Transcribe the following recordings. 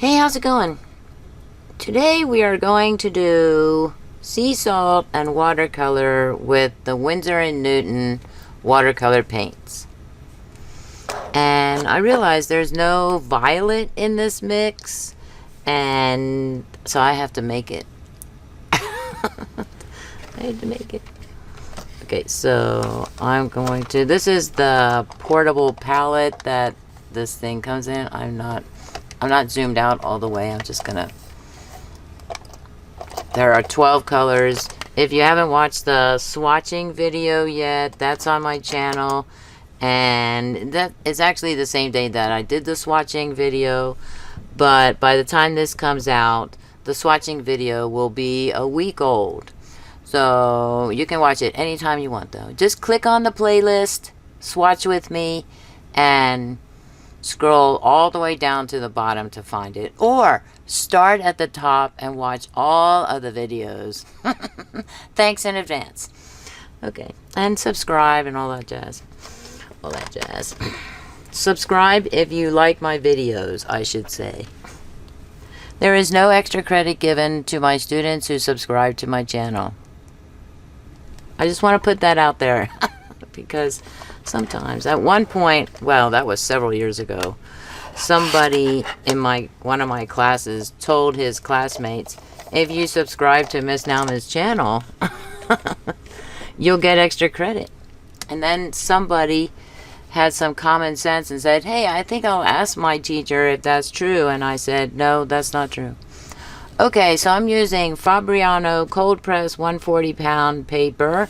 Hey, how's it going? Today we are going to do sea salt and watercolor with the Winsor&Newton watercolor paints. And I realized there's no violet in this mix, and so I have to make it. I had to make it. Okay, so I'm going to, this is the portable palette that this thing comes in. I'm not zoomed out all the way. I'm just gonna, there are 12 colors. If you haven't watched the swatching video yet, that's on my channel, and that is actually the same day that I did the swatching video, but by the time this comes out, the swatching video will be a week old, so you can watch it anytime you want. Though just click on the playlist, swatch with me, and scroll all the way down to the bottom to find it, or start at the top and watch all of the videos. Thanks in advance. Okay, and subscribe and all that jazz. Subscribe if you like my videos, I should say. There is no extra credit given to my students who subscribe to my channel. I just want to put that out there because sometimes, at one point, well, that was several years ago, somebody in one of my classes told his classmates, if you subscribe to Miss Nauma's channel, you'll get extra credit. And then somebody had some common sense and said, hey, I think I'll ask my teacher if that's true. And I said, no, that's not true. Okay, so I'm using Fabriano cold press 140 pound paper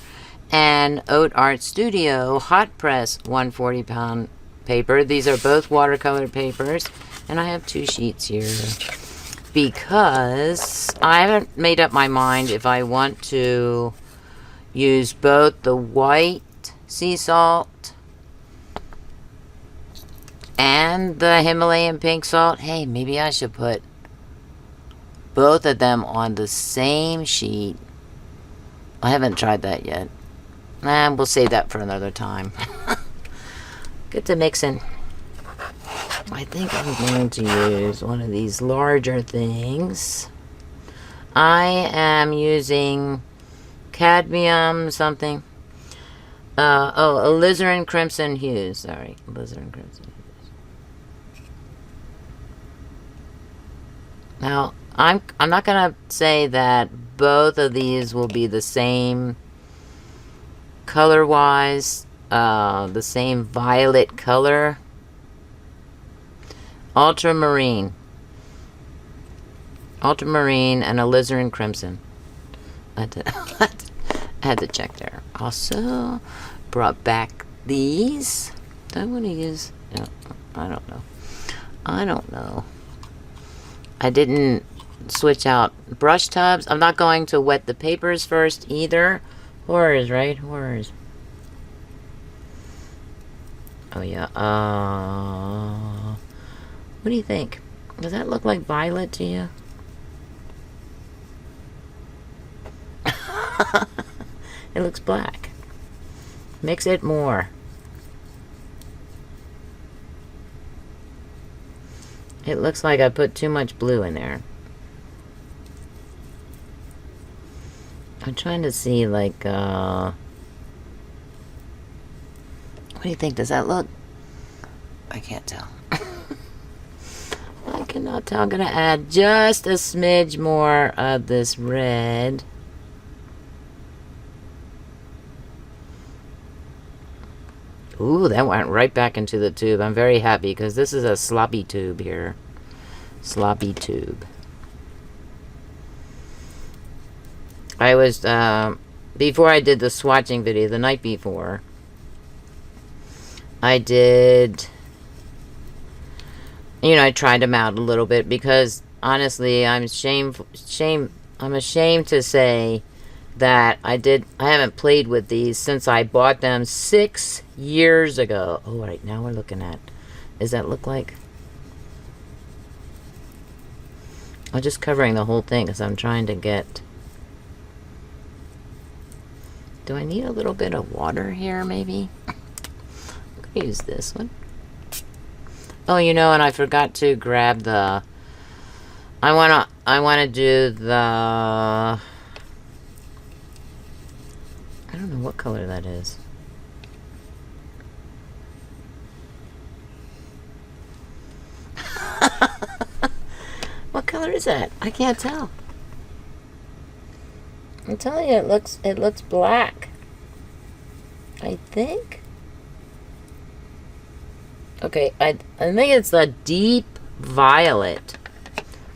and Haute Art Studio hot press 140 pound paper. These are both watercolor papers, and I have two sheets here because I haven't made up my mind if I want to use both the white sea salt and the Himalayan pink salt. Hey, maybe I should put both of them on the same sheet. I haven't tried that yet. And we'll save that for another time. Get to mixing. I think I'm going to use one of these larger things. I am using cadmium something. Alizarin crimson hues. Sorry, alizarin crimson hues. Now, I'm not gonna say that both of these will be the same color-wise, the same violet color. Ultramarine and alizarin crimson. I had to check there. Also brought back these. Do I want to use? No, I don't know. I didn't switch out brush tubs. I'm not going to wet the papers first either. Horrors, right? Horrors. Oh yeah. What do you think? Does that look like violet to you? It looks black. Mix it more. It looks like I put too much blue in there. I'm trying to see, like, what do you think? Does that look? I can't tell. I cannot tell. I'm going to add just a smidge more of this red. Ooh, that went right back into the tube. I'm very happy because this is a sloppy tube here. Sloppy tube. I was, before I did the swatching video, the night before, I did, you know, I tried them out a little bit because, honestly, I'm ashamed to say that I haven't played with these since I bought them 6 years ago. Oh, right, now we're looking at, does that look like? I'm just covering the whole thing because I'm trying to get, do I need a little bit of water here, maybe? I'm going to use this one. Oh, you know, and I forgot to grab the I wanna do the, I don't know what color that is. What color is that? I can't tell. I'm telling you, it looks black. I think. Okay, I think it's the deep violet.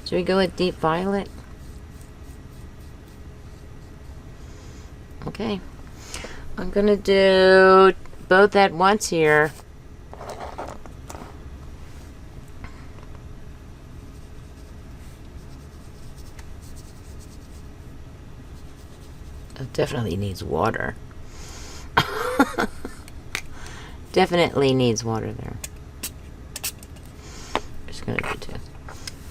Should we go with deep violet? Okay. I'm gonna do both at once here. It definitely needs water. Definitely needs water there. Just gonna do two.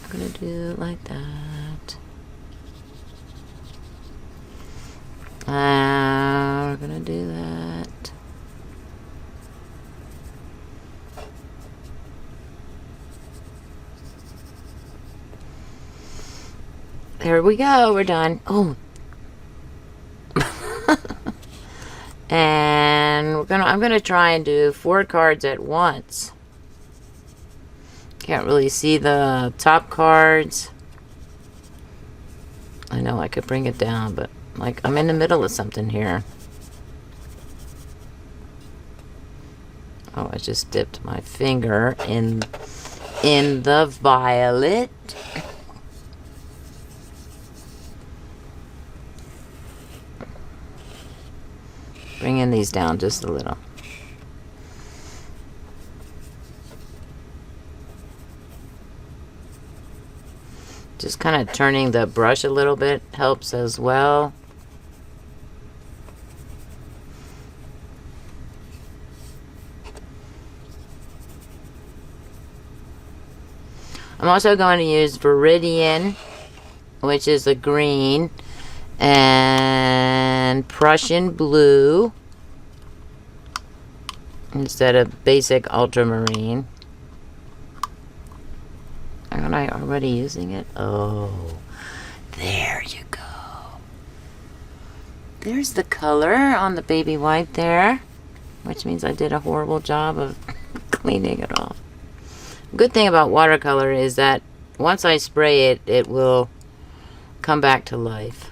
I'm gonna do it like that. We're gonna do that. There we go. We're done. Oh. And I'm gonna try and do 4 cards at once. Can't really see the top cards. I know I could bring it down, but like I'm in the middle of something here. Oh, I just dipped my finger in the violet. Bringing these down just a little. Just kind of turning the brush a little bit helps as well. I'm also going to use viridian, which is a green, and Prussian blue instead of basic ultramarine. Aren't I already using it? Oh, there you go. There's the color on the baby white there, which means I did a horrible job of cleaning it off. Good thing about watercolor is that once I spray it, it will come back to life.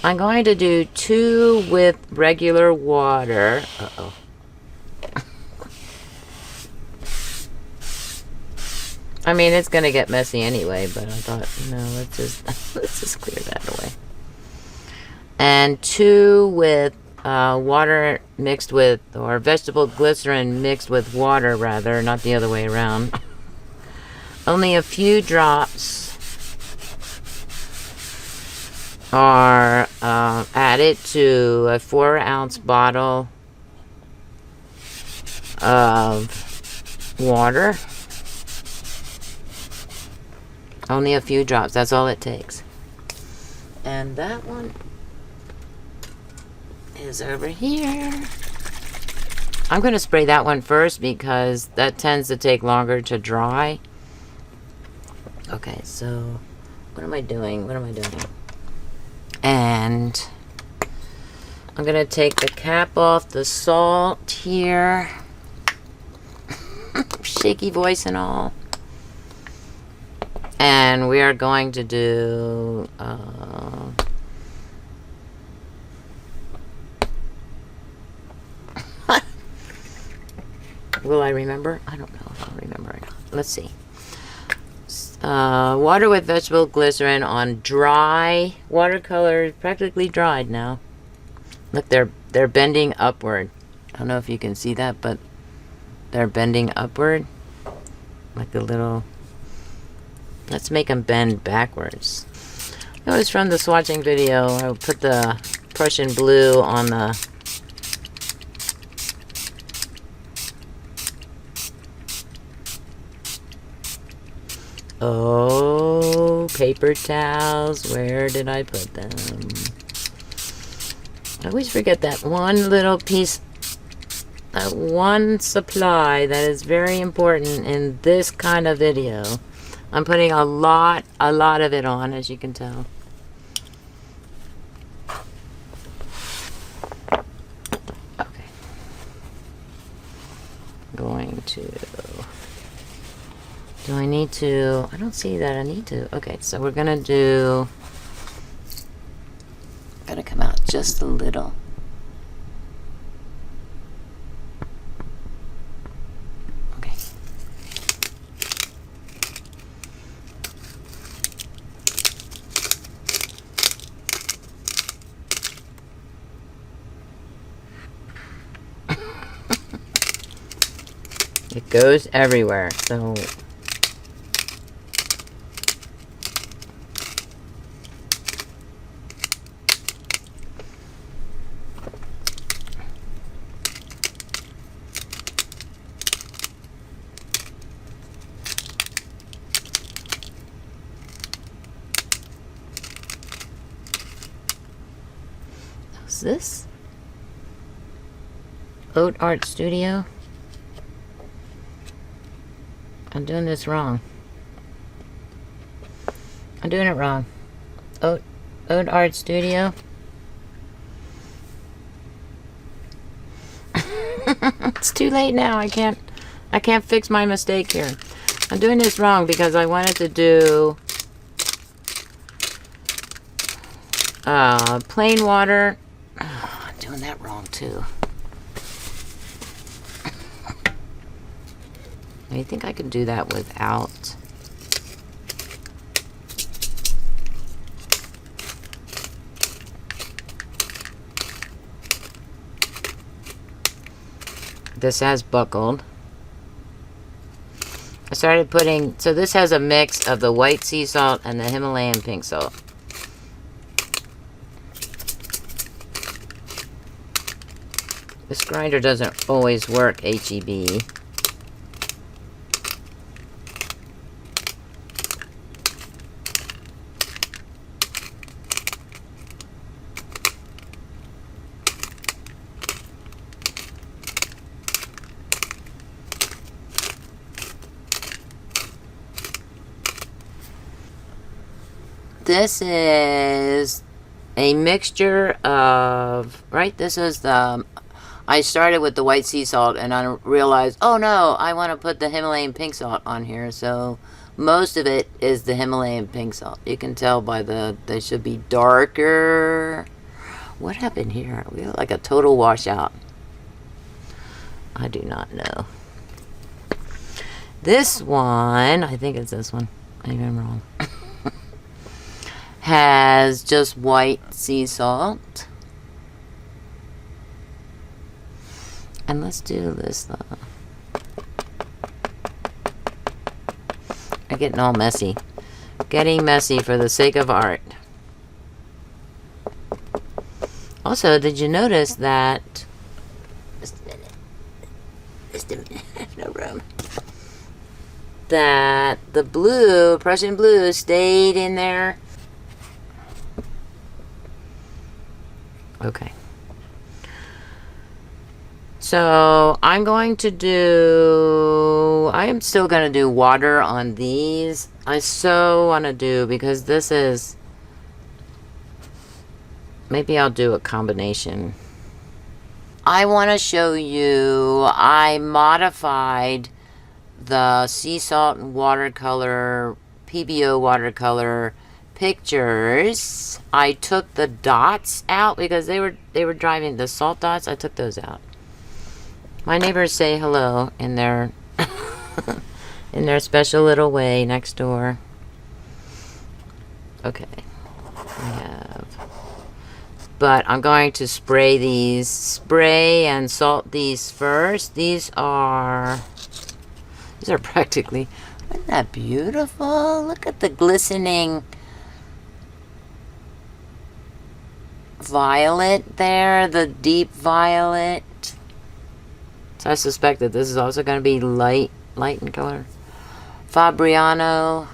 I'm going to do 2 with regular water. Uh-oh. I mean, it's going to get messy anyway, but I thought, no, let's just clear that away. And 2 with water mixed with, or vegetable glycerin mixed with water, rather, not the other way around. Only a few drops are added to a 4-ounce bottle of water. Only a few drops, that's all it takes. And that one is over here. I'm going to spray that one first because that tends to take longer to dry. Okay, so what am I doing? And I'm going to take the cap off the salt here. Shaky voice and all. And we are going to do will I remember? I don't know if I'll remember or not. Let's see. Water with vegetable glycerin on dry watercolor, practically dried now. Look, they're bending upward. I don't know if you can see that, but they're bending upward, like a little. Let's make them bend backwards. It was from the swatching video. I put the Prussian blue on the oh, paper towels. Where did I put them? I always forget that one little piece, that one supply that is very important in this kind of video. I'm putting a lot of it on, as you can tell. Okay. Going to... Do I need to... I don't see that I need to. Okay, so we're gonna do... Gotta come out just a little. Okay. It goes everywhere, so... This Oat Art Studio. I'm doing this wrong. I'm doing it wrong. Oat Art Studio. It's too late now. I can't fix my mistake here. I'm doing this wrong because I wanted to do plain water. I'm doing that wrong too. I think I can do that without. This has buckled. I started putting, so this has a mix of the white sea salt and the Himalayan pink salt. This grinder doesn't always work, HEB. This is a mixture of, right, this is the, I started with the white sea salt and I realized, oh no, I want to put the Himalayan pink salt on here. So most of it is the Himalayan pink salt. You can tell by they should be darker. What happened here? We look like a total washout. I do not know. This one, I think it's this one. Maybe I'm wrong. Has just white sea salt. And let's do this though. I'm getting all messy. Getting messy for the sake of art. Also, did you notice that, just a minute, Just a minute. No room. That the blue, Prussian blue, stayed in there. Okay. So I'm going to do, I am still going to do water on these. I so want to do, because this is, maybe I'll do a combination. I want to show you, I modified the sea salt and watercolor, PBO watercolor pictures. I took the dots out because they were driving, the salt dots, I took those out. My neighbors say hello in their in their special little way next door. Okay. We have, but I'm going to spray and salt these first. These are practically, isn't that beautiful? Look at the glistening violet there, the deep violet. So I suspect that this is also going to be light in color. Fabriano.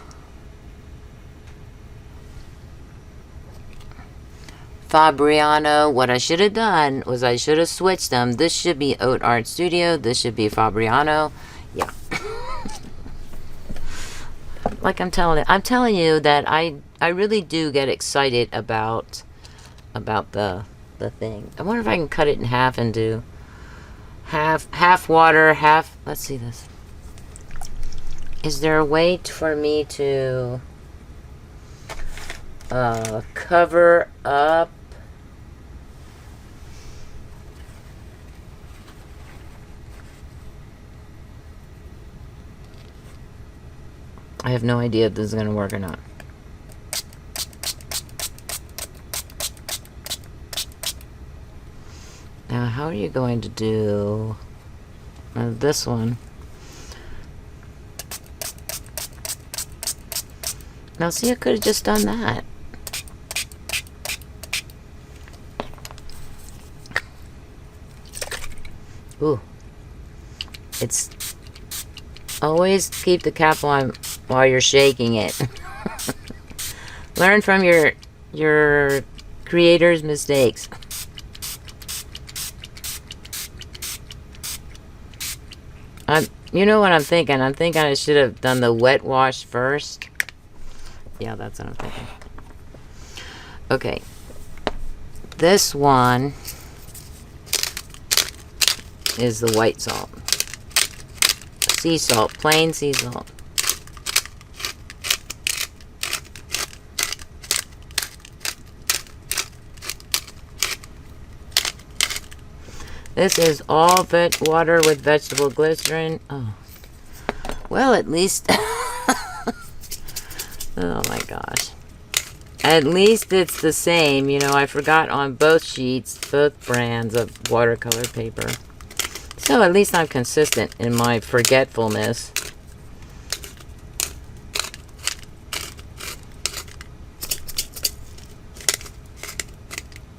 What I should have done was I should have switched them. This should be Haute Art Studio. This should be Fabriano. Yeah. Like I'm telling you that I really do get excited about the thing. I wonder if I can cut it in half and do half water, half, let's see this. Is there a way for me to cover up I have no idea if this is going to work or not. Now, how are you going to do this one? Now, see, I could have just done that. Ooh. It's always keep the cap on while you're shaking it. Learn from your creator's mistakes. You know what I'm thinking? I'm thinking I should have done the wet wash first. Yeah, that's what I'm thinking. Okay. This one is the white salt. Sea salt, plain sea salt. This is all water with vegetable glycerin. Oh. Well, at least... oh my gosh. At least it's the same. You know, I forgot on both sheets, both brands of watercolor paper. So at least I'm consistent in my forgetfulness.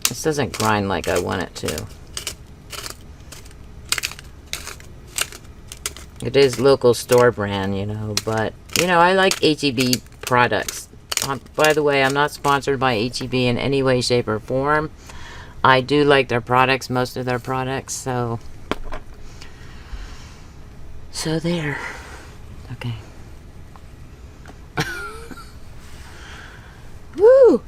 This doesn't grind like I want it to. It is local store brand, you know, but, you know, I like HEB products. By the way, I'm not sponsored by HEB in any way, shape, or form. I do like their products, most of their products, so there. Okay. Woo!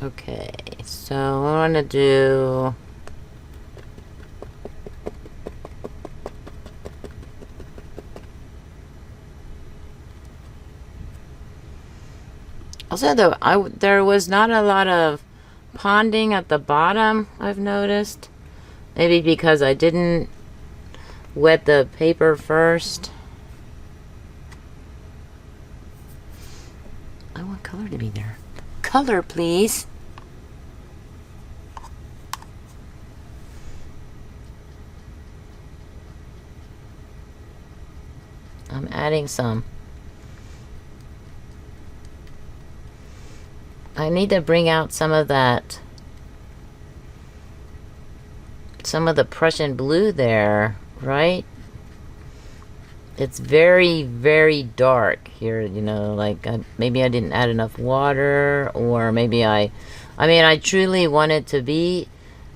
Okay, so I want to do... Also, though, there was not a lot of ponding at the bottom, I've noticed. Maybe because I didn't wet the paper first. I want color to be there. Color, please. I'm adding some. I need to bring out some of that some of the Prussian blue there, right? It's very, very dark here, you know, like maybe I didn't add enough water, or maybe I mean, I truly want it to be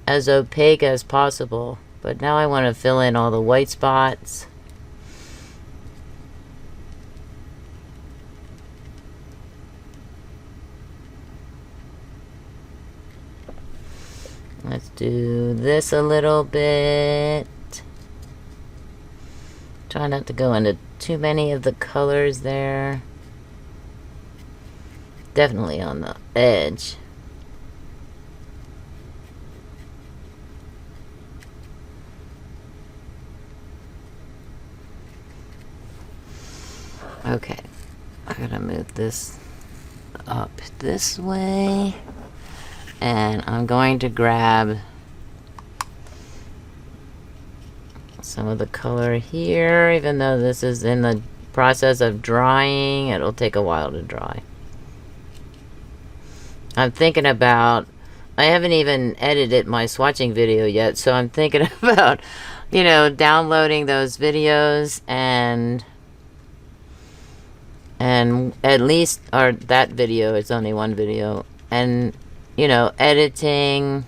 as opaque as possible, but now I want to fill in all the white spots. Let's do this a little bit. Try not to go into too many of the colors there. Definitely on the edge. Okay, I gotta move this up this way. And I'm going to grab some of the color here, even though this is in the process of drying. It'll take a while to dry. I'm thinking about, I haven't even edited my swatching video yet, so I'm thinking about, you know, downloading those videos and at least, or that video, it's only one video, and you know, editing,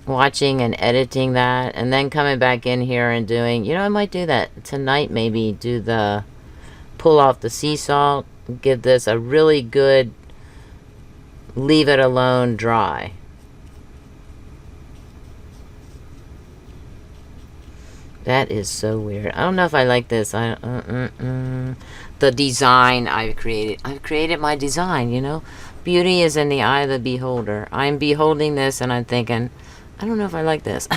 watching and editing that, and then coming back in here and doing, you know, I might do that tonight, maybe do the, pull off the sea salt, give this a really good, leave it alone dry. That is so weird. I don't know if I like this. The design I've created my design, you know. Beauty is in the eye of the beholder. I'm beholding this and I'm thinking, I don't know if I like this.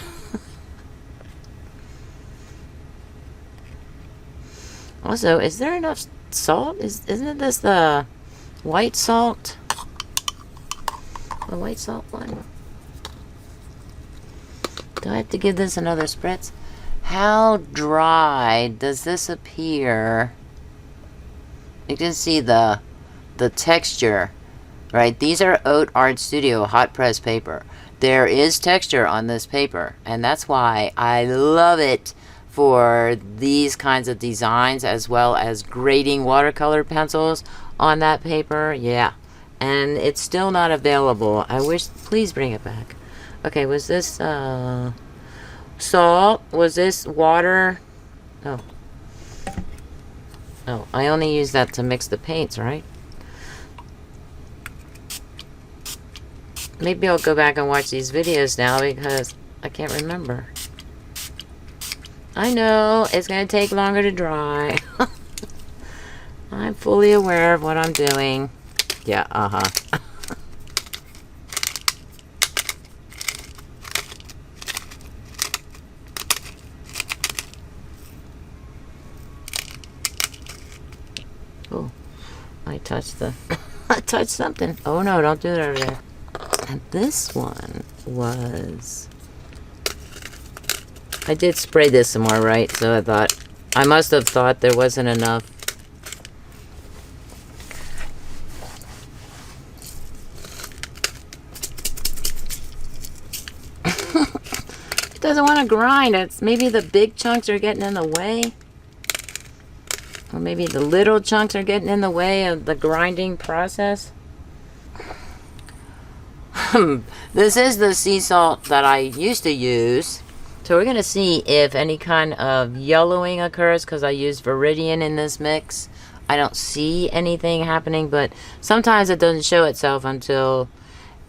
Also, is there enough salt? Isn't this the white salt? The white salt one? Do I have to give this another spritz? How dry does this appear? You can see the texture. Right, these are Haute Art Studio hot press paper. There is texture on this paper, and that's why I love it for these kinds of designs, as well as grading watercolor pencils on that paper. Yeah, and it's still not available. I wish, please bring it back. Okay, was this salt? Was this water? Oh, I only use that to mix the paints, right? Maybe I'll go back and watch these videos now because I can't remember. I know, it's going to take longer to dry. I'm fully aware of what I'm doing. Yeah, Oh, I touched the... I touched something. Oh no, don't do it over there. And this one was... I did spray this some more, right? So I thought... I must have thought there wasn't enough. It doesn't want to grind. It's maybe the big chunks are getting in the way. Or maybe the little chunks are getting in the way of the grinding process. This is the sea salt that I used to use. So we're going to see if any kind of yellowing occurs because I use viridian in this mix. I don't see anything happening, but sometimes it doesn't show itself until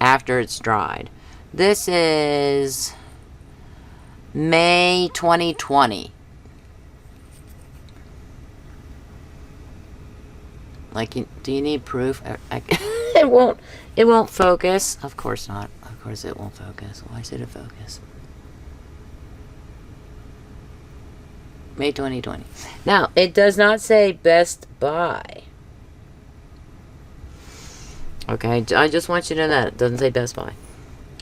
after it's dried. This is May 2020. Like, do you need proof? It won't focus. Of course not. Of course it won't focus. Why should it focus? May 2020. Now, it does not say Best Buy. Okay, I just want you to know that. It doesn't say Best Buy.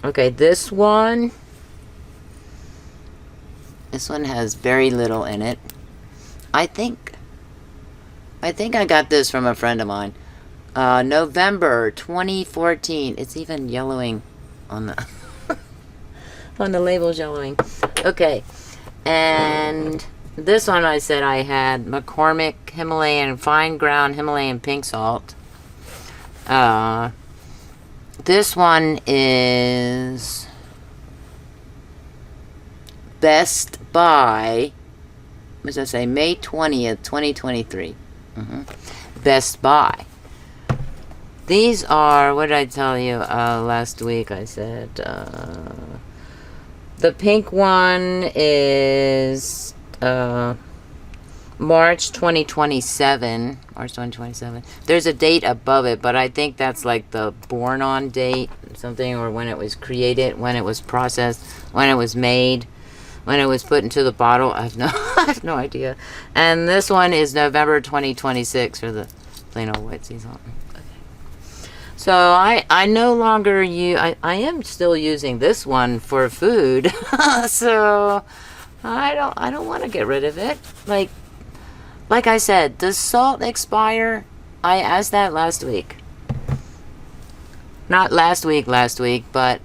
Okay, this one has very little in it. I think I got this from a friend of mine. November 2014. It's even yellowing on the... on the label's yellowing. Okay, and this one I said I had McCormick Himalayan fine ground Himalayan pink salt. This one is Best Buy. What does I say? May 20th, 2023. Best Buy. These are, what did I tell you last week? I said the pink one is March 2027. March 2027. There's a date above it, but I think that's like the born on date, something, or when it was created, when it was processed, when it was made, when it was put into the bottle. I have no idea. And this one is November 2026 for the plain old white sea salt. So I no longer use, I am still using this one for food. So I don't want to get rid of it. Like I said, does salt expire? I asked that last week. Not last week, but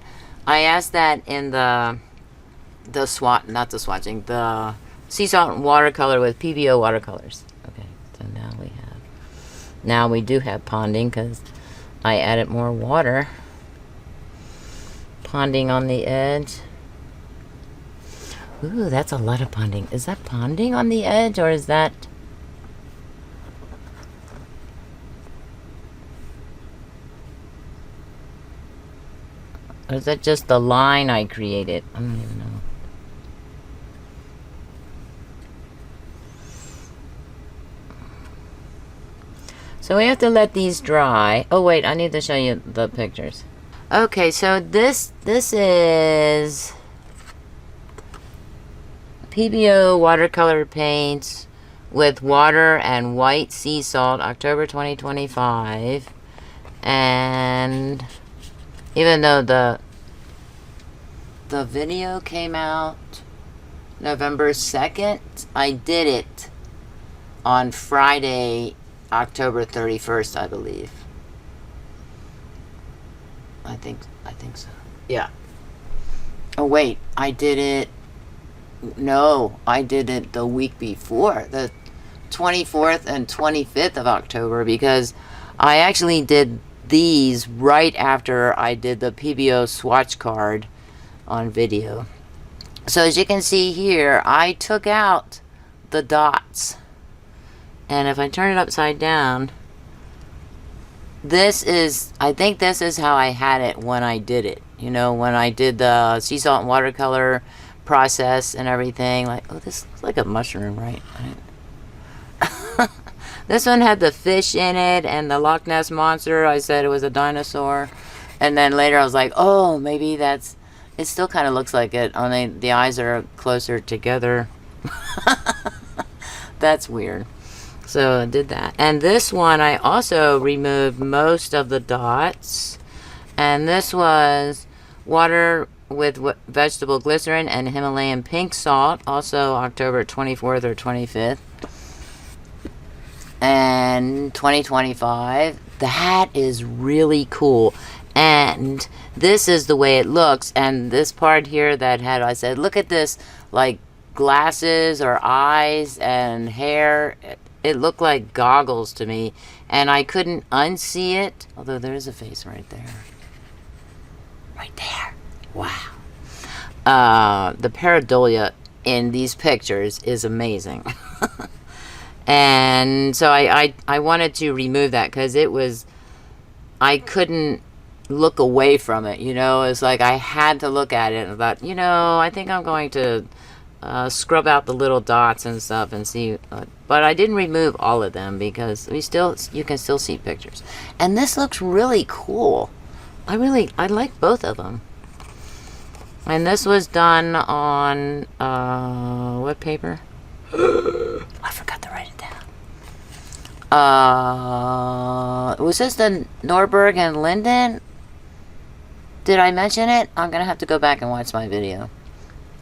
I asked that in the sea salt and watercolor with PBO watercolors. Okay, so now we do have ponding because I added more water. Ponding on the edge. Ooh, that's a lot of ponding. Is that ponding on the edge, or is that... Or is that just the line I created? I don't even know. So we have to let these dry. Oh wait, I need to show you the pictures. Okay, so this is PBO watercolor paints with water and white sea salt, October 2025. And even though the video came out November 2nd, I did it on Friday, October 31st, I believe. I think so. Yeah. Oh wait, I did it the week before, the 24th and 25th of October, because I actually did these right after I did the PBO swatch card on video. So as you can see here, I took out the dots. And if I turn it upside down, I think this is how I had it when I did it. You know, when I did the sea salt and watercolor process and everything. Like, oh, this looks like a mushroom, right? This one had the fish in it and the Loch Ness Monster. I said it was a dinosaur. And then later I was like, oh, maybe it still kind of looks like it, only the eyes are closer together. That's weird. So I did that. And this one, I also removed most of the dots. And this was water with vegetable glycerin and Himalayan pink salt, also October 24th or 25th. And 2025. That is really cool. And this is the way it looks. And this part here that had, I said, look at this, like glasses or eyes and hair. It looked like goggles to me, and I couldn't unsee it, although there is a face right there. Right there. Wow. The pareidolia in these pictures is amazing. And so I wanted to remove that because I couldn't look away from it, you know. It's like I had to look at it and thought, you know, I think I'm going to scrub out the little dots and stuff and see, but I didn't remove all of them because you can still see pictures. And this looks really cool. I like both of them. And this was done on what paper? I forgot to write it down. Was this the Norberg and Linden? Did I mention it? I'm gonna have to go back and watch my video.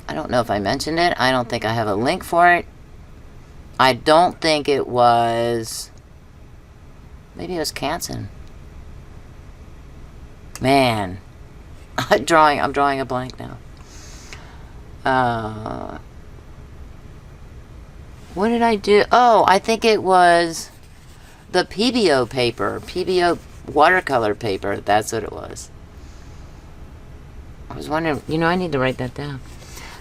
I don't know if I mentioned it. I don't think I have a link for it. I don't think it was... Maybe it was Canson. Man. I'm drawing a blank now. What did I do? Oh, I think it was the PBO paper. PBO watercolor paper. That's what it was. I was wondering, you know, I need to write that down.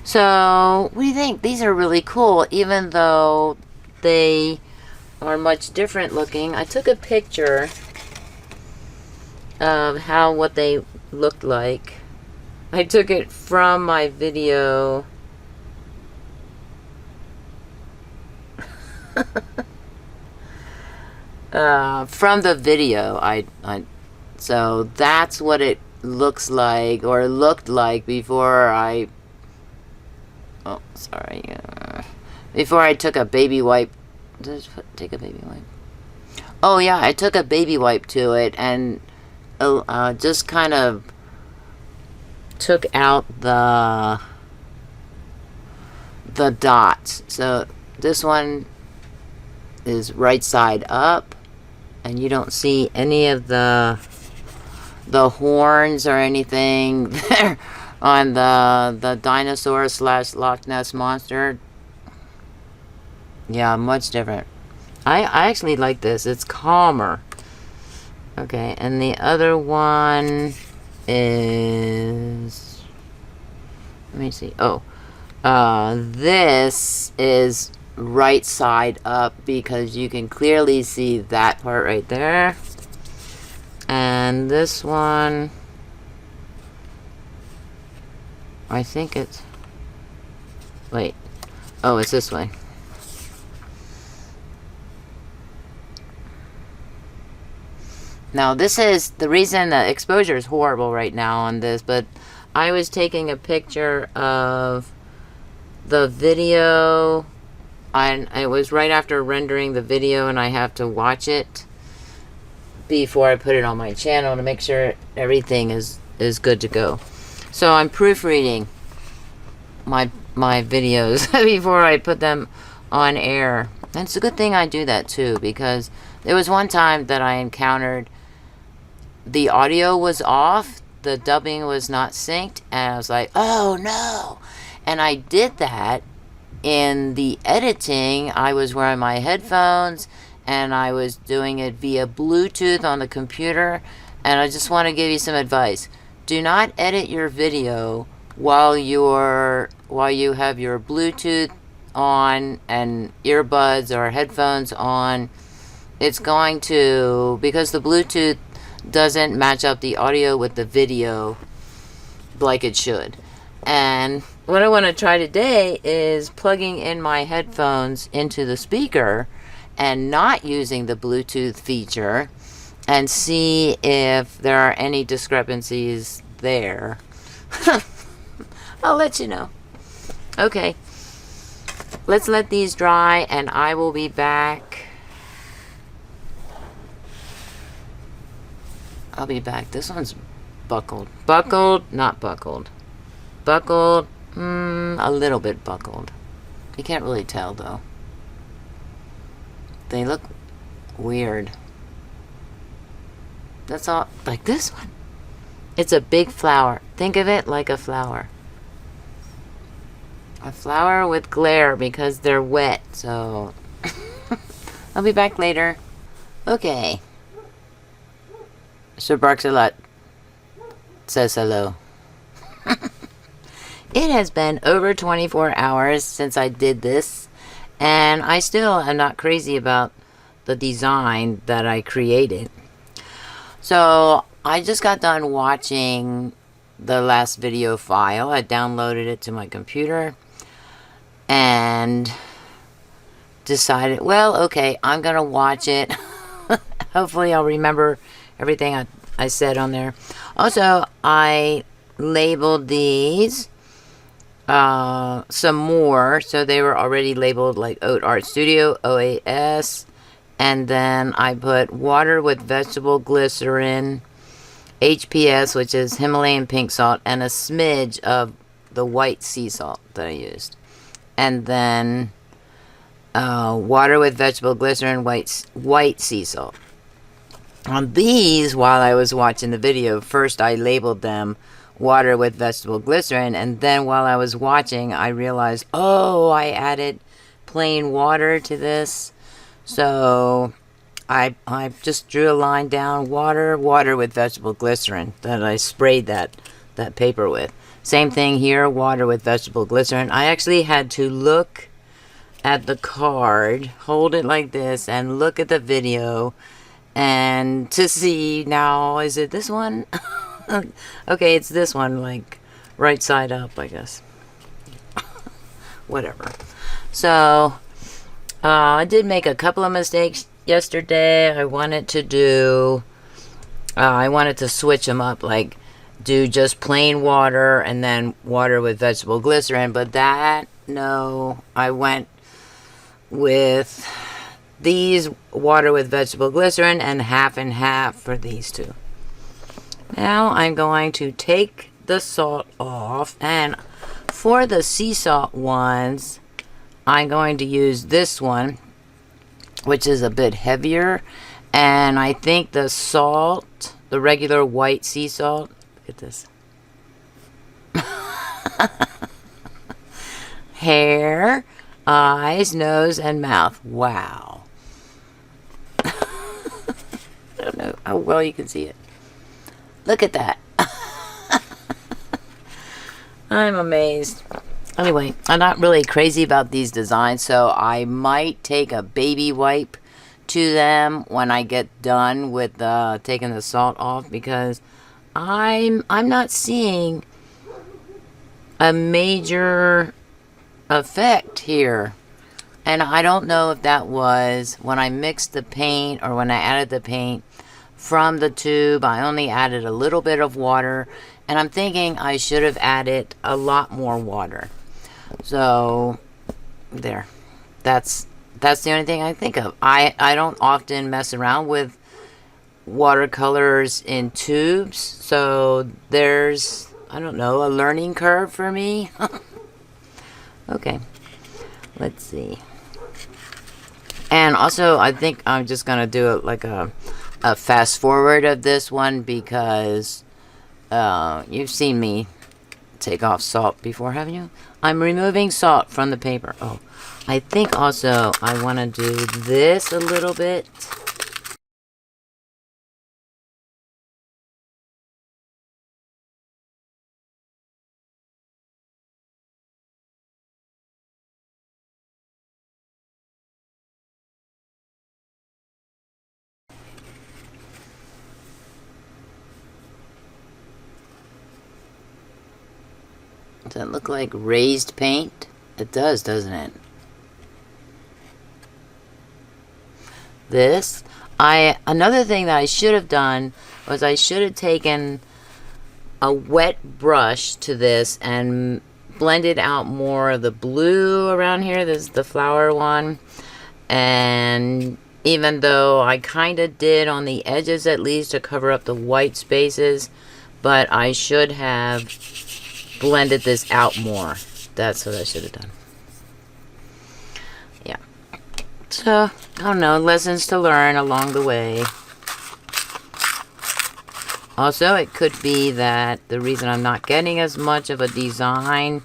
So, what do you think? These are really cool, even though they are much different looking. I took a picture of what they looked like. I took it from my video. From the video, so that's what it looks like, or looked like before I, oh, sorry, before I took a baby wipe. Did I take a baby wipe? Oh yeah, I took a baby wipe to it and just kind of took out the dots. So this one is right side up, and you don't see any of the horns or anything there on the dinosaur / Loch Ness monster. Yeah, much different. I actually like this. It's calmer. Okay, and the other one is, let me see. Oh, this is right side up because you can clearly see that part right there. And this one, I think it's, wait, oh, it's this way. Now this is the reason the exposure is horrible right now on this, but I was taking a picture of the video, and it was right after rendering the video, and I have to watch it before I put it on my channel to make sure everything is good to go. So I'm proofreading my videos before I put them on air. And it's a good thing I do that too, because there was one time that I encountered the audio was off, the dubbing was not synced, and I was like, oh no. And I did that in the editing. I was wearing my headphones and I was doing it via Bluetooth on the computer. And I just want to give you some advice. Do not edit your video while you have your Bluetooth on and earbuds or headphones on. It's going to, because the Bluetooth doesn't match up the audio with the video like it should. And what I want to try today is plugging in my headphones into the speaker and not using the Bluetooth feature, and see if there are any discrepancies there. I'll let you know. Okay, let's let these dry and I will be back. I'll be back. This one's buckled. Buckled, not buckled. Buckled, a little bit buckled. You can't really tell though. They look weird. That's all. Like this one. It's a big flower. Think of it like a flower. A flower with glare because they're wet, so I'll be back later. Okay. Sir barks a lot. Says hello. It has been over 24 hours since I did this, and I still am not crazy about the design that I created. So I just got done watching the last video file. I downloaded it to my computer and decided, well, okay, I'm gonna watch it. Hopefully I'll remember everything I said on there. Also, I labeled these some more, so they were already labeled like Oat Art Studio, OAS, and then I put water with vegetable glycerin, HPS, which is Himalayan pink salt, and a smidge of the white sea salt that I used, and then water with vegetable glycerin, white sea salt. On these, while I was watching the video, first I labeled them water with vegetable glycerin. And then while I was watching, I realized, oh, I added plain water to this. So I just drew a line down, water with vegetable glycerin that I sprayed that paper with. Same thing here, water with vegetable glycerin. I actually had to look at the card, hold it like this, and look at the video, and to see, now, is it this one? Okay, it's this one, like, right side up, I guess. Whatever. So, I did make a couple of mistakes yesterday. I wanted to switch them up, like, do just plain water and then water with vegetable glycerin, but no, I went with these, water with vegetable glycerin, and half and half for these two. Now I'm going to take the salt off, and for the sea salt ones, I'm going to use this one, which is a bit heavier, and I think the salt, the regular white sea salt, look at this. Hair, eyes, nose, and mouth. Wow. I don't know how well you can see it. Look at that. I'm amazed. Anyway, I'm not really crazy about these designs, so I might take a baby wipe to them when I get done with taking the salt off, because I'm not seeing a major effect here. And I don't know if that was when I mixed the paint or when I added the paint from the tube. I only added a little bit of water, and I'm thinking I should have added a lot more water. So there, that's the only thing I think of. I don't often mess around with watercolors in tubes, so there's, I don't know, a learning curve for me. Okay, let's see. And also, I think I'm just gonna do it like a fast forward of this one, because you've seen me take off salt before, haven't you? I'm removing salt from the paper. Oh, I think also I want to do this a little bit. Does that look like raised paint? It does, doesn't it? This, another thing that I should have done was I should have taken a wet brush to this and blended out more of the blue around here. This is the flower one. And even though I kind of did on the edges at least to cover up the white spaces, but I should have blended this out more. That's what I should have done. Yeah. So, I don't know, lessons to learn along the way. Also, it could be that the reason I'm not getting as much of a design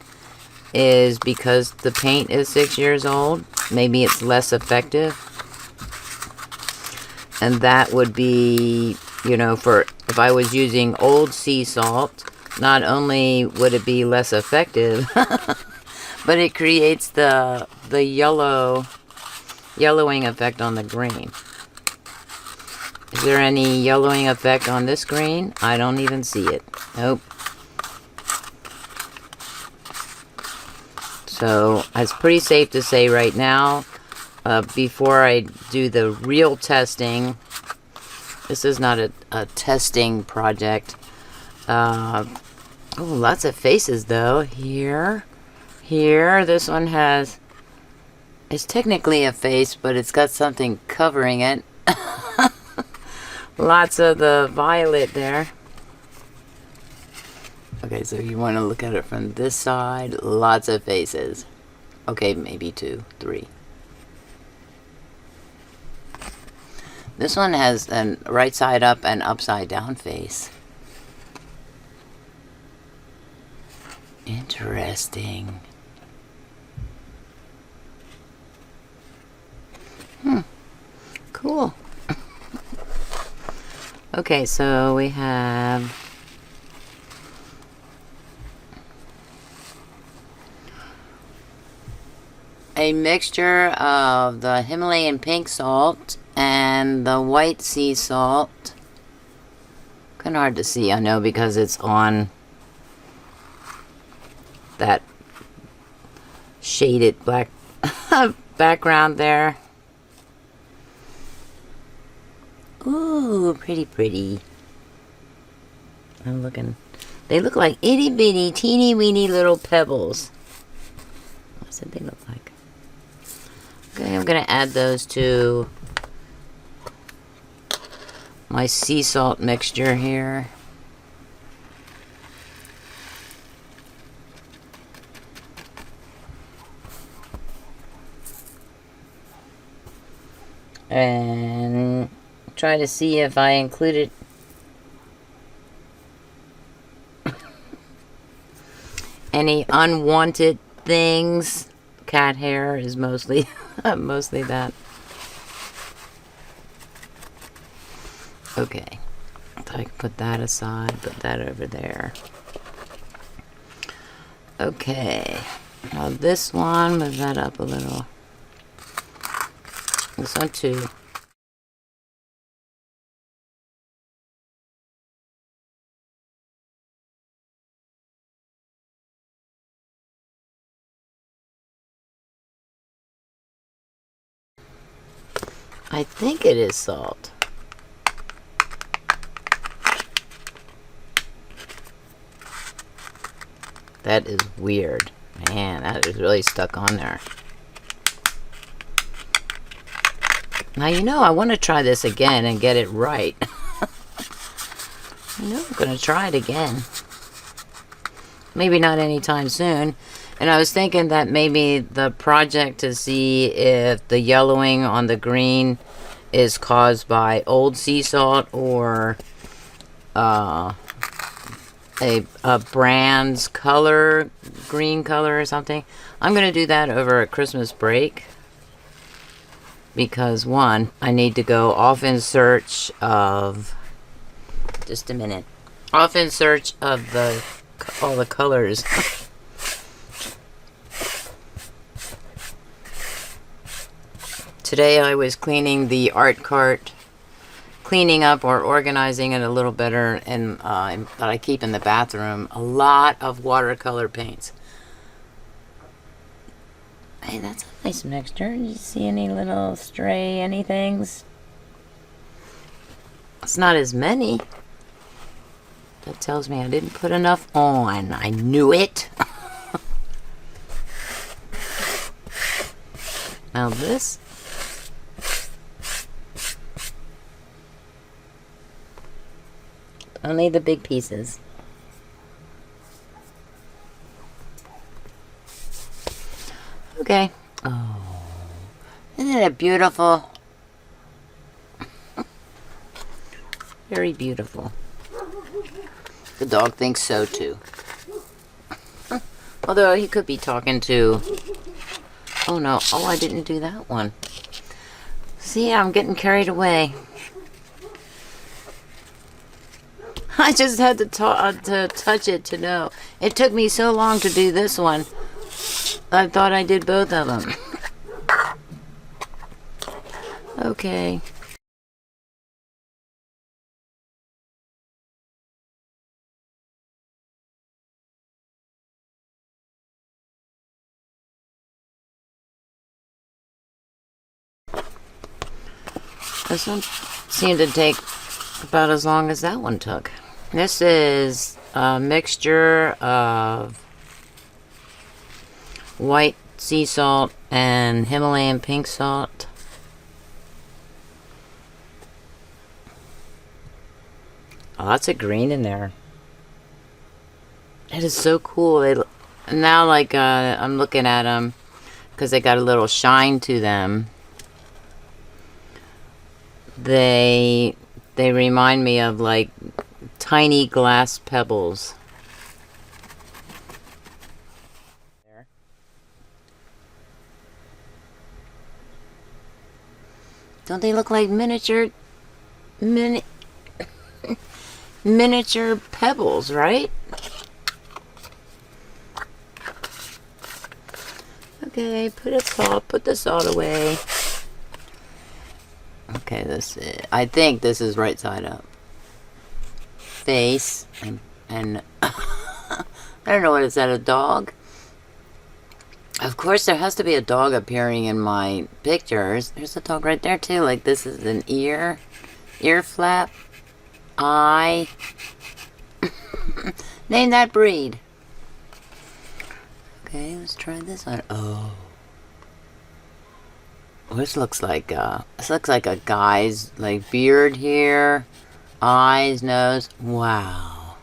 is because the paint is 6 years old. Maybe it's less effective. And that would be, you know, for if I was using old sea salt, not only would it be less effective, but it creates the yellowing effect on the green. Is there any yellowing effect on this green? I don't even see it. Nope. So it's pretty safe to say right now, before I do the real testing, this is not a testing project. Oh, lots of faces though. Here, this one has, it's technically a face, but it's got something covering it. Lots of the violet there. Okay, so you want to look at it from this side. Lots of faces. Okay, maybe 2, 3. This one has a right side up and upside down face. Interesting. Cool. Okay, so we have a mixture of the Himalayan pink salt and the white sea salt. Kind of hard to see, I know, because it's on that shaded black background there. Ooh, pretty, pretty. I'm looking. They look like itty bitty, teeny weeny little pebbles. What did they look like? Okay, I'm gonna add those to my sea salt mixture here. And try to see if I included any unwanted things. Cat hair is mostly mostly that. Okay, so I can put that aside, put that over there. Okay, now this one, move that up a little. This one too. I think it is salt. That is weird. Man, that is really stuck on there. Now, you know, I want to try this again and get it right. I know I'm going to try it again. Maybe not anytime soon. And I was thinking that maybe the project to see if the yellowing on the green is caused by old sea salt or a brand's color, green color or something. I'm going to do that over a Christmas break. Because one, I need to go off in search of, just a minute, off in search of all the colors. Today I was cleaning the art cart, cleaning up or organizing it a little better, and that I keep in the bathroom. A lot of watercolor paints. Hey, that's a nice mixture. Did you see any little stray anythings? It's not as many. That tells me I didn't put enough on. I knew it. Now this. Only the big pieces. Okay. Oh, isn't it beautiful? Very beautiful. The dog thinks so too. Although he could be talking to... Oh no, oh, I didn't do that one. See, I'm getting carried away. I just had to touch it to know. It took me so long to do this one. I thought I did both of them. Okay. This one seemed to take about as long as that one took. This is a mixture of white sea salt and Himalayan pink salt. Oh, lots of green in there. It is so cool. Now, like, I'm looking at them because they got a little shine to them. They remind me of like tiny glass pebbles. Don't they look like miniature miniature pebbles, right? Okay, put the salt away. Okay, I think this is right side up. Face and I don't know what is that, a dog? Of course there has to be a dog appearing in my pictures. There's a dog right there too. Like this is an ear flap, eye. Name that breed. Okay, let's try this one. Oh. This looks like a guy's like beard here, eyes, nose. Wow.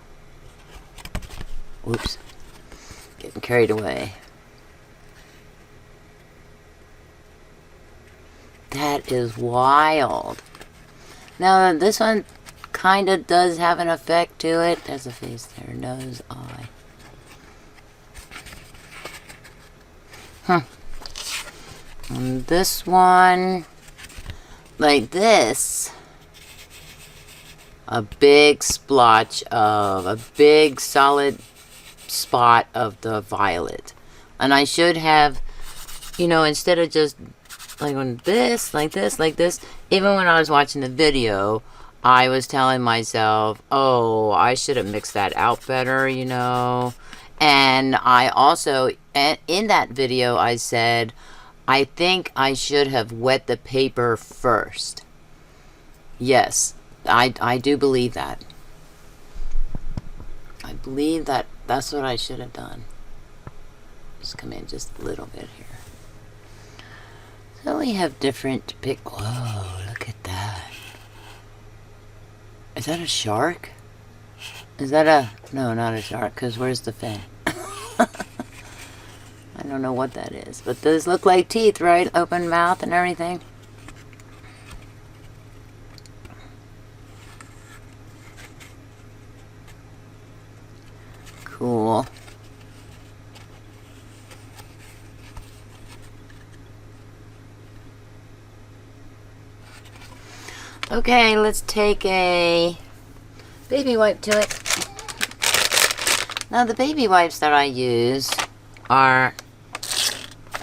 Oops. Getting carried away. That is wild. Now this one kind of does have an effect to it. There's a face there, nose, eye. Huh. And this one, like this, a big splotch of, a big solid spot of the violet. And I should have, you know, instead of just like on this, like this, like this, even when I was watching the video, I was telling myself, oh, I should have mixed that out better, you know. And I also, in that video, I said, I think I should have wet the paper first. Yes, I do believe that. I believe that that's what I should have done. Just come in just a little bit here. So we have different whoa, look at that. Is that a shark? Is that a... No, not a shark, because where's the fin? I don't know what that is. But those look like teeth, right? Open mouth and everything. Cool. Okay, let's take a baby wipe to it. Now the baby wipes that I use are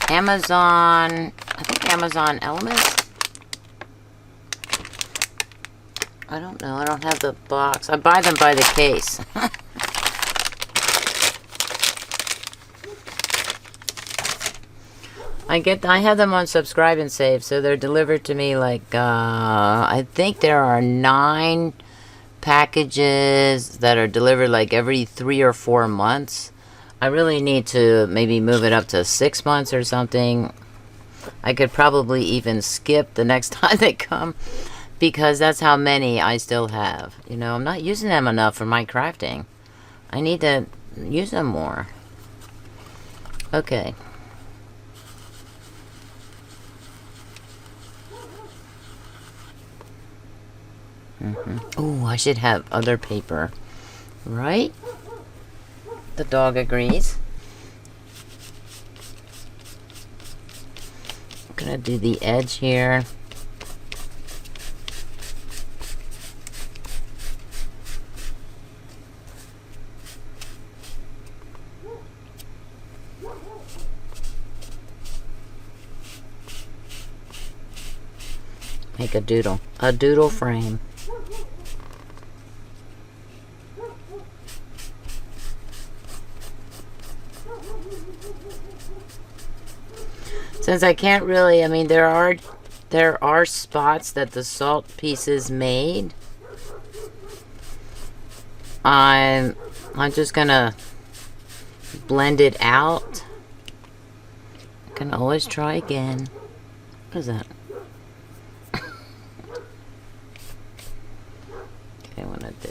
Amazon, I think Amazon Elements. I don't know, I don't have the box. I buy them by the case. I have them on Subscribe and Save, so they're delivered to me like, I think there are 9 packages that are delivered like every 3 or 4 months. I really need to maybe move it up to 6 months or something. I could probably even skip the next time they come, because that's how many I still have. You know, I'm not using them enough for my crafting. I need to use them more. Okay. Oh, I should have other paper, right? The dog agrees. I'm gonna do the edge here. Make a doodle frame. Since I can't really, I mean, there are spots that the salt pieces made. I'm just gonna blend it out. I can always try again. What is that? Okay, I wanna do.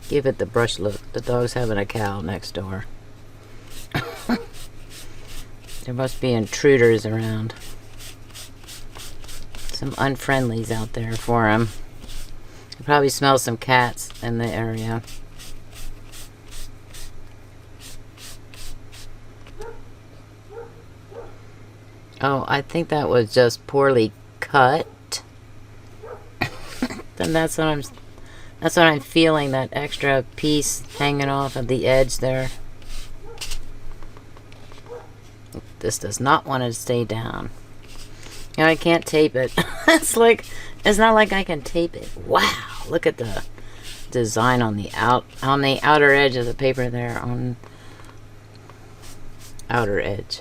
Give it the brush look. The dog's having a cow next door. There must be intruders around. Some unfriendlies out there for him. You probably smell some cats in the area. Oh, I think that was just poorly cut. Then that's what I'm feeling, that extra piece hanging off at the edge there. This does not want to stay down. And I can't tape it. It's not like I can tape it. Wow, look at the design on the outer edge of the paper there, on outer edge.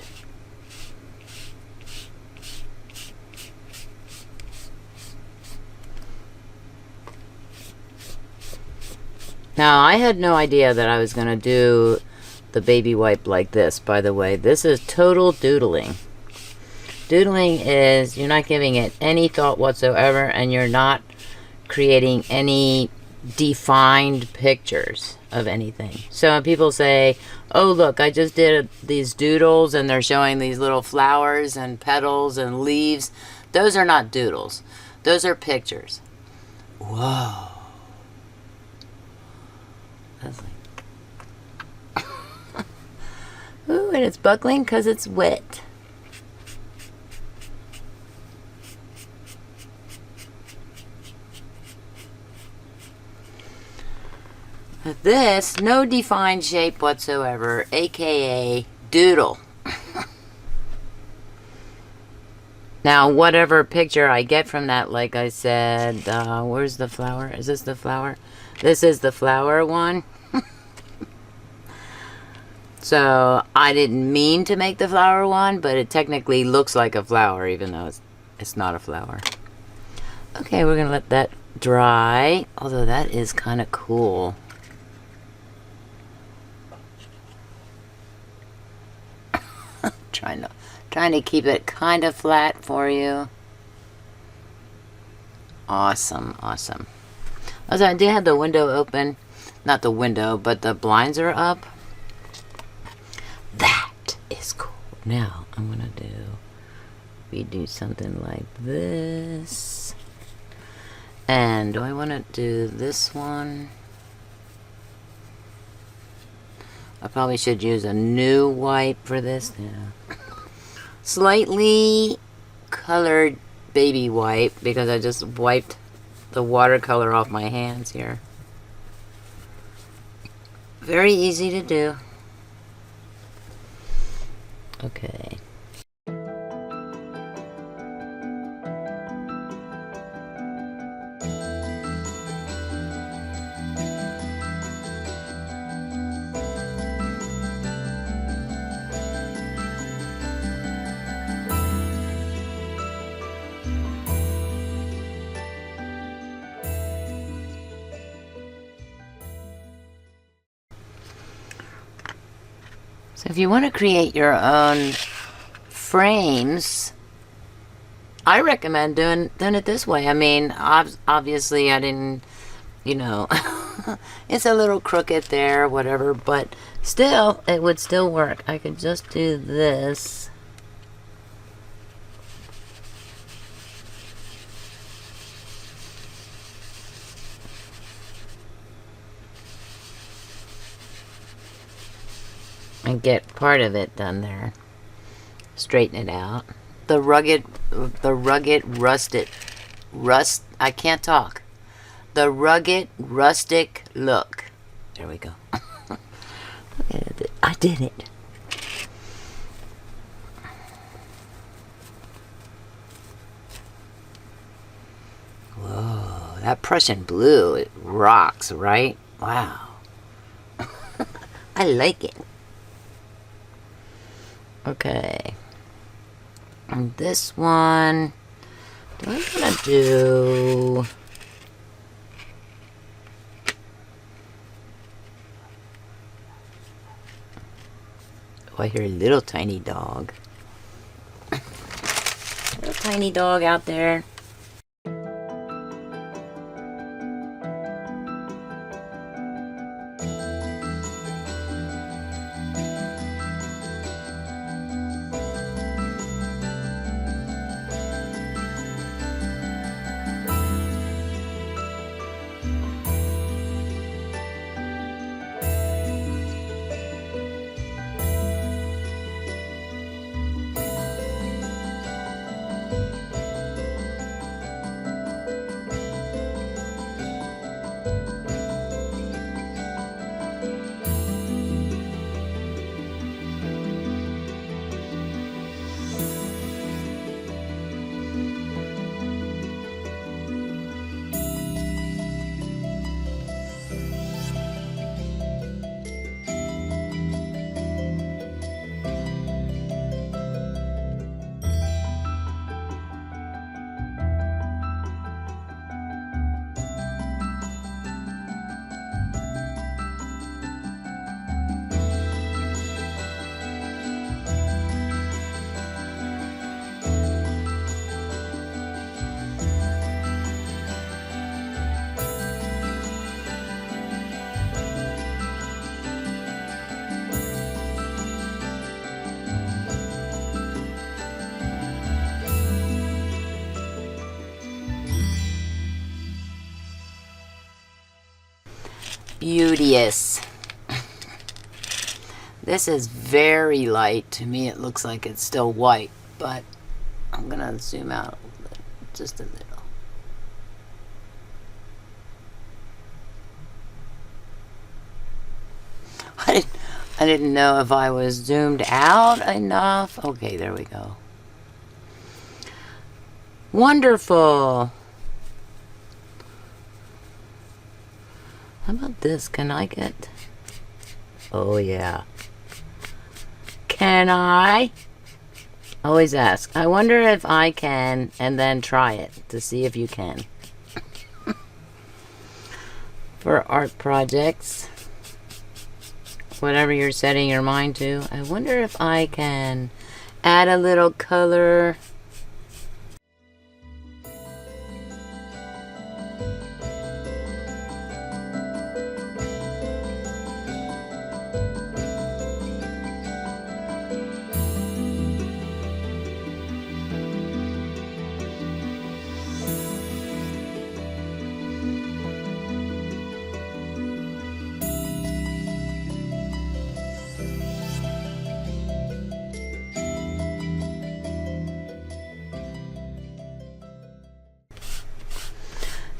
Now, I had no idea that I was going to do the baby wipe like this, by the way. This is total doodling. Doodling is, you're not giving it any thought whatsoever, and you're not creating any defined pictures of anything. So when people say, oh, look, I just did these doodles, and they're showing these little flowers and petals and leaves, those are not doodles. Those are pictures. Whoa. That's like... Ooh, and it's buckling because it's wet. This, no defined shape whatsoever, aka doodle. Now, whatever picture I get from that, like I said, where's the flower? Is this the flower? This is the flower one. So, I didn't mean to make the flower one, but it technically looks like a flower, even though it's not a flower. Okay, we're going to let that dry, although that is kind of cool. Trying to keep it kind of flat for you. Awesome, awesome. Also, I did have the window open. Not the window, but the blinds are up. That is cool. Now, I'm going to we do something like this. And do I want to do this one? I probably should use a new wipe for this. Yeah. Slightly colored baby wipe, because I just wiped the watercolor off my hands here. Very easy to do. Okay. So if you want to create your own frames, I recommend doing it this way. I mean, obviously I didn't, you know, it's a little crooked there, whatever, but still, it would still work. I could just do this. And get part of it done there. Straighten it out. The rugged I can't talk. The rugged rustic look. There we go. I did it. Whoa, that Prussian blue, it rocks, right? Wow. I like it. Okay. And this one, do I want to do... Oh, I hear a little tiny dog. Little tiny dog out there. beauteous. This is very light. To me it looks like it's still white, but I'm gonna zoom out a little bit, just a little. I didn't know if I was zoomed out enough. Okay, there we go. Wonderful. How about this? Can I get... Oh, yeah. Can I? Always ask. I wonder if I can, and then try it to see if you can. For art projects, whatever you're setting your mind to, I wonder if I can add a little color.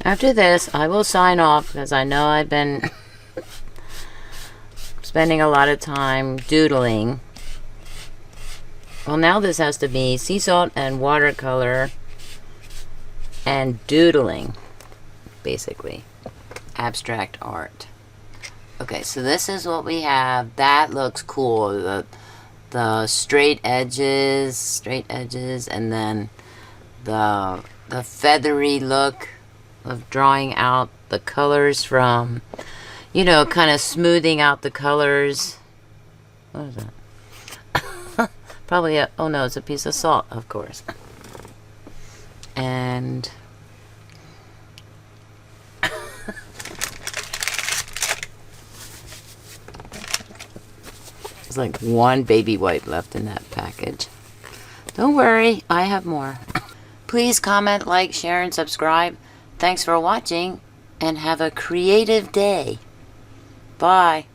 After this, I will sign off because I know I've been spending a lot of time doodling. Well, now this has to be sea salt and watercolor and doodling, basically. Abstract art. Okay, so this is what we have. That looks cool. The straight edges, and then the feathery look of drawing out the colors from, you know, kind of smoothing out the colors. What is that? Probably a, oh no, it's a piece of salt, of course. And there's like one baby wipe left in that package. Don't worry, I have more. Please comment, like, share, and subscribe. Thanks for watching, and have a creative day. Bye.